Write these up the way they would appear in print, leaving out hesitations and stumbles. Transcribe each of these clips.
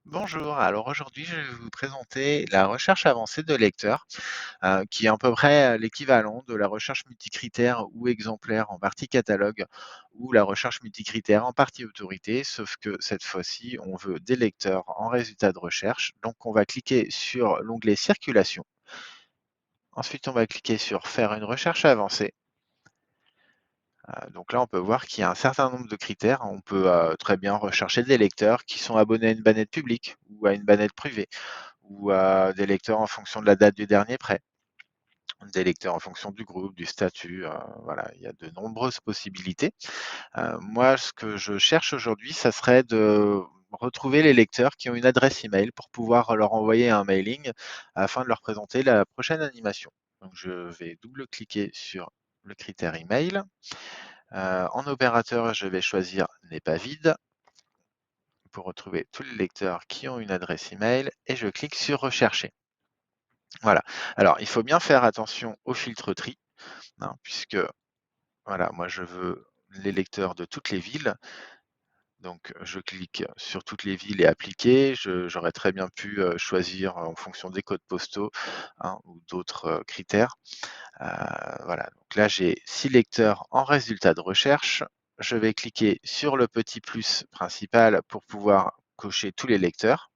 Bonjour, alors aujourd'hui je vais vous présenter la recherche avancée de lecteurs, qui est à peu près l'équivalent de la recherche multicritère ou exemplaire en partie catalogue ou la recherche multicritère en partie autorité, sauf que cette fois-ci on veut des lecteurs en résultat de recherche. Donc on va cliquer sur l'onglet circulation. Ensuite on va cliquer sur faire une recherche avancée. Donc là on peut voir qu'il y a un certain nombre de critères. On peut très bien rechercher des lecteurs qui sont abonnés à une bannette publique ou à une bannette privée, ou à des lecteurs en fonction de la date du dernier prêt, des lecteurs en fonction du groupe, du statut, voilà, il y a de nombreuses possibilités. Moi, ce que je cherche aujourd'hui, ça serait de retrouver les lecteurs qui ont une adresse email pour pouvoir leur envoyer un mailing afin de leur présenter la prochaine animation. Donc je vais double-cliquer sur le critère email. En opérateur, je vais choisir n'est pas vide pour retrouver tous les lecteurs qui ont une adresse email et je clique sur rechercher. Voilà. Alors, il faut bien faire attention au filtre tri, hein, puisque voilà, moi je veux les lecteurs de toutes les villes. Donc, je clique sur toutes les villes et appliquer. J'aurais très bien pu choisir en fonction des codes postaux, hein, ou d'autres critères. Voilà. Donc là, j'ai 6 lecteurs en résultat de recherche. Je vais cliquer sur le petit plus principal pour pouvoir cocher tous les lecteurs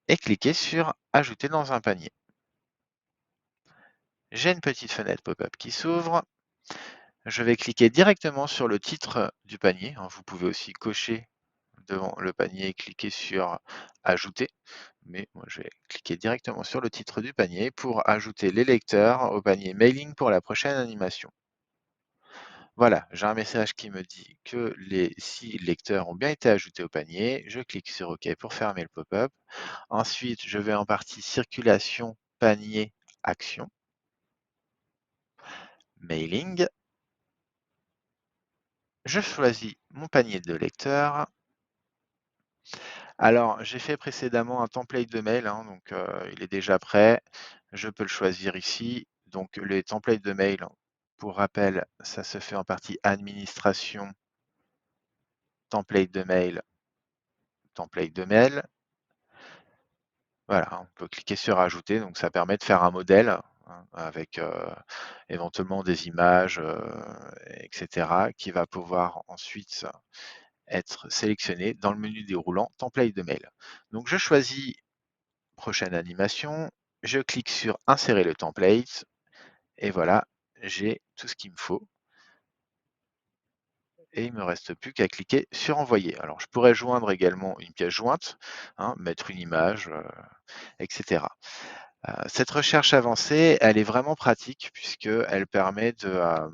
et cliquer sur ajouter dans un panier. J'ai une petite fenêtre pop-up qui s'ouvre. Je vais cliquer directement sur le titre du panier, hein. Vous pouvez aussi cocher devant le panier et cliquer sur ajouter. Mais moi, je vais cliquer directement sur le titre du panier pour ajouter les lecteurs au panier mailing pour la prochaine animation. Voilà, j'ai un message qui me dit que les 6 lecteurs ont bien été ajoutés au panier. Je clique sur OK pour fermer le pop-up. Ensuite, je vais en partie circulation, panier, action, mailing. Je choisis mon panier de lecteurs. Alors, j'ai fait précédemment un template de mail, hein, donc il est déjà prêt. Je peux le choisir ici. Donc les templates de mail, pour rappel, ça se fait en partie administration, template de mail, template de mail. Voilà, on peut cliquer sur ajouter, donc ça permet de faire un modèle, hein, avec éventuellement des images, etc., qui va pouvoir ensuite être sélectionné dans le menu déroulant template de mail. Donc je choisis prochaine animation, je clique sur insérer le template et voilà, j'ai tout ce qu'il me faut et il ne me reste plus qu'à cliquer sur envoyer. Alors je pourrais joindre également une pièce jointe, hein, mettre une image, etc. Cette recherche avancée, elle est vraiment pratique puisqu'elle permet de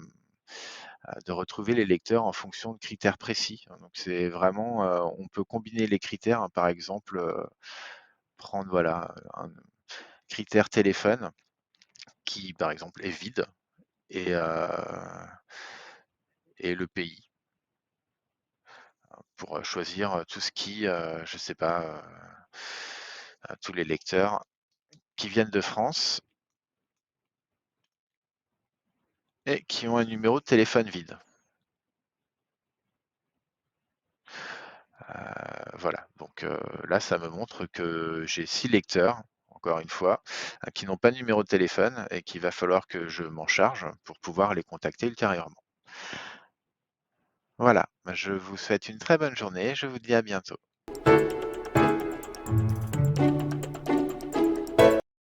retrouver les lecteurs en fonction de critères précis. Donc c'est vraiment, on peut combiner les critères, hein, par exemple, prendre voilà, un critère téléphone qui, par exemple, est vide et, et le pays pour choisir tout ce qui, je sais pas, tous les lecteurs qui viennent de France et qui ont un numéro de téléphone vide. Voilà, donc là, ça me montre que j'ai 6 lecteurs, encore une fois, qui n'ont pas de numéro de téléphone et qu'il va falloir que je m'en charge pour pouvoir les contacter ultérieurement. Voilà, je vous souhaite une très bonne journée, je vous dis à bientôt.